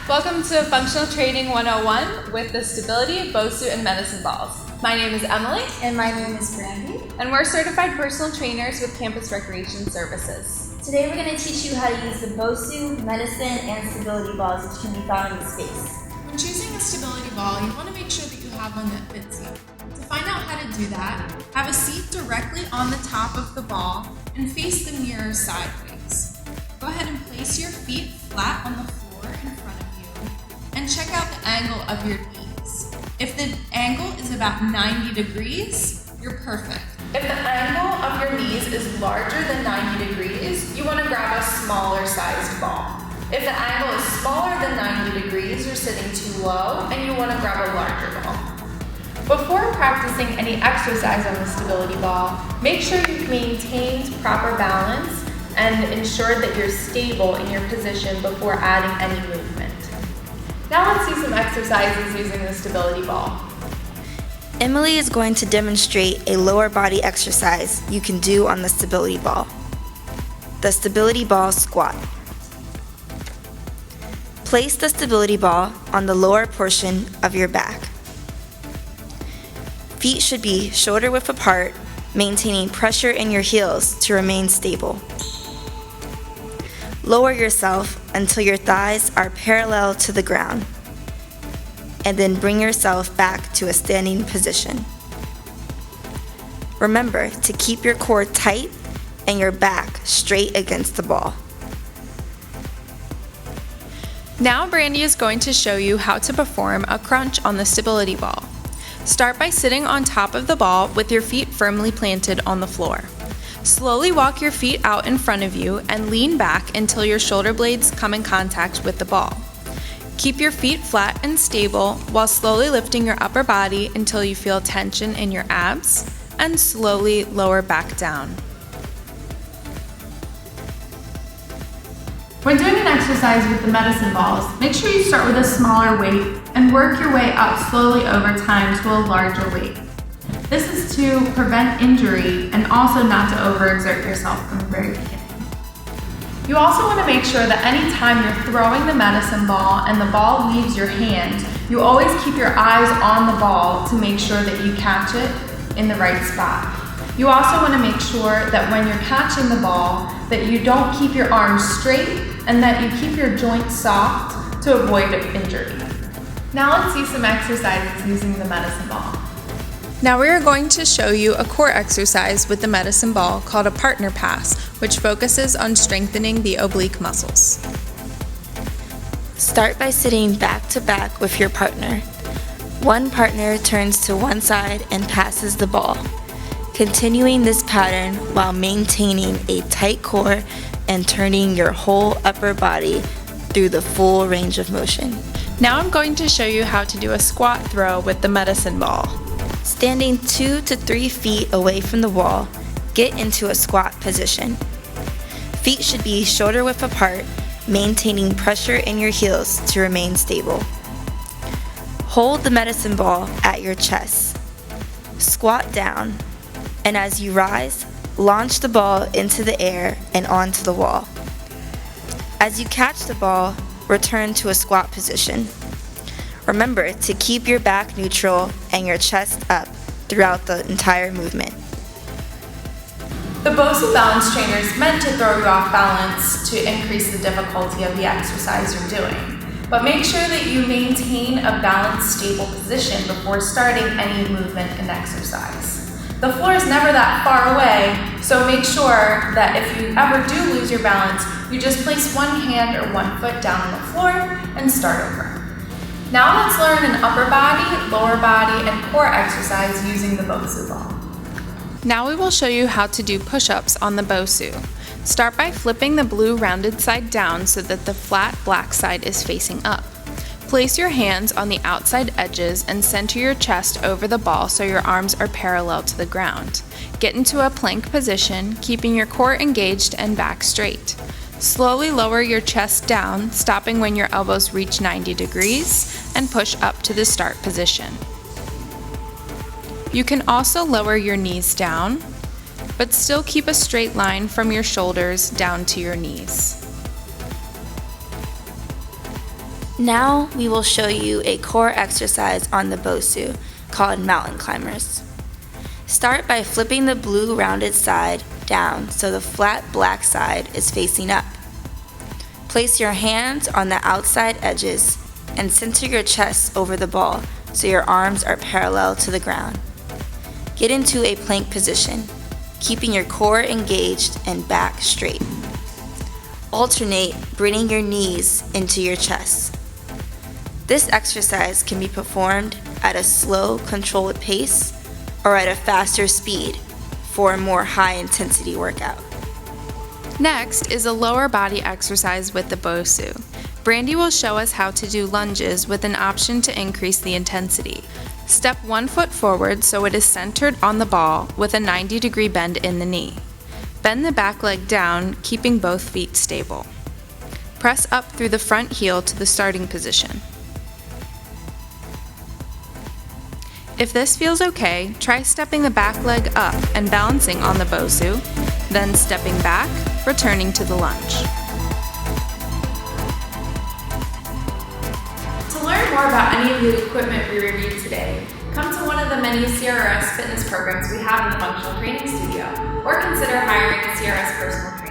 Welcome to Functional Training 101 with the Stability, BOSU, and Medicine Balls. My name is Emily. And my name is Brandy. And we're certified personal trainers with Campus Recreation Services. Today we're going to teach you how to use the BOSU, medicine, and stability balls, which can be found in the space. When choosing a stability ball, you want to make sure that you have one that fits you. To find out how to do that, have a seat directly on the top of the ball and face the mirror sideways. Go ahead and place your feet flat on the floor in front of you and check out the angle of your knees. If the angle is about 90 degrees, you're perfect. If the angle of your knees is larger than 90 degrees, you want to grab a smaller sized ball. If the angle is smaller than 90 degrees, you're sitting too low and you want to grab a larger ball. Before practicing any exercise on the stability ball, make sure you've maintained proper balance and ensure that you're stable in your position before adding any movement. Now let's see some exercises using the stability ball. Emily is going to demonstrate a lower body exercise you can do on the stability ball. The stability ball squat. Place the stability ball on the lower portion of your back. Feet should be shoulder width apart, maintaining pressure in your heels to remain stable. Lower yourself until your thighs are parallel to the ground, and then bring yourself back to a standing position. Remember to keep your core tight and your back straight against the ball. Now Brandy is going to show you how to perform a crunch on the stability ball. Start by sitting on top of the ball with your feet firmly planted on the floor. Slowly walk your feet out in front of you and lean back until your shoulder blades come in contact with the ball. Keep your feet flat and stable while slowly lifting your upper body until you feel tension in your abs and slowly lower back down. When doing an exercise with the medicine balls, make sure you start with a smaller weight and work your way up slowly over time to a larger weight. This is to prevent injury and also not to overexert yourself from the very beginning. You also want to make sure that any time you're throwing the medicine ball and the ball leaves your hand, you always keep your eyes on the ball to make sure that you catch it in the right spot. You also want to make sure that when you're catching the ball, that you don't keep your arms straight and that you keep your joints soft to avoid injury. Now let's see some exercises using the medicine ball. Now we are going to show you a core exercise with the medicine ball called a partner pass, which focuses on strengthening the oblique muscles. Start by sitting back to back with your partner. One partner turns to one side and passes the ball, continuing this pattern while maintaining a tight core and turning your whole upper body through the full range of motion. Now I'm going to show you how to do a squat throw with the medicine ball. Standing 2 to 3 feet away from the wall, get into a squat position. Feet should be shoulder width apart, maintaining pressure in your heels to remain stable. Hold the medicine ball at your chest. Squat down, and as you rise, launch the ball into the air and onto the wall. As you catch the ball, return to a squat position. Remember to keep your back neutral and your chest up throughout the entire movement. The BOSU balance trainer is meant to throw you off balance to increase the difficulty of the exercise you're doing. But make sure that you maintain a balanced, stable position before starting any movement and exercise. The floor is never that far away, so make sure that if you ever do lose your balance, you just place one hand or one foot down on the floor and start over. Now let's learn an upper body, lower body, and core exercise using the BOSU ball. Now we will show you how to do push-ups on the BOSU. Start by flipping the blue rounded side down so that the flat black side is facing up. Place your hands on the outside edges and center your chest over the ball so your arms are parallel to the ground. Get into a plank position, keeping your core engaged and back straight. Slowly lower your chest down, stopping when your elbows reach 90 degrees, and push up to the start position. You can also lower your knees down, but still keep a straight line from your shoulders down to your knees. Now we will show you a core exercise on the BOSU called mountain climbers. Start by flipping the blue rounded side down so the flat black side is facing up. Place your hands on the outside edges and center your chest over the ball so your arms are parallel to the ground. Get into a plank position, keeping your core engaged and back straight. Alternate bringing your knees into your chest. This exercise can be performed at a slow, controlled pace or at a faster speed for a more high-intensity workout. Next is a lower body exercise with the BOSU. Brandy will show us how to do lunges with an option to increase the intensity. Step 1 foot forward so it is centered on the ball with a 90-degree bend in the knee. Bend the back leg down, keeping both feet stable. Press up through the front heel to the starting position. If this feels okay, try stepping the back leg up and balancing on the BOSU, then stepping back, returning to the lunge. To learn more about any of the equipment we reviewed today, come to one of the many CRS fitness programs we have in the Functional Training Studio, or consider hiring a CRS personal trainer.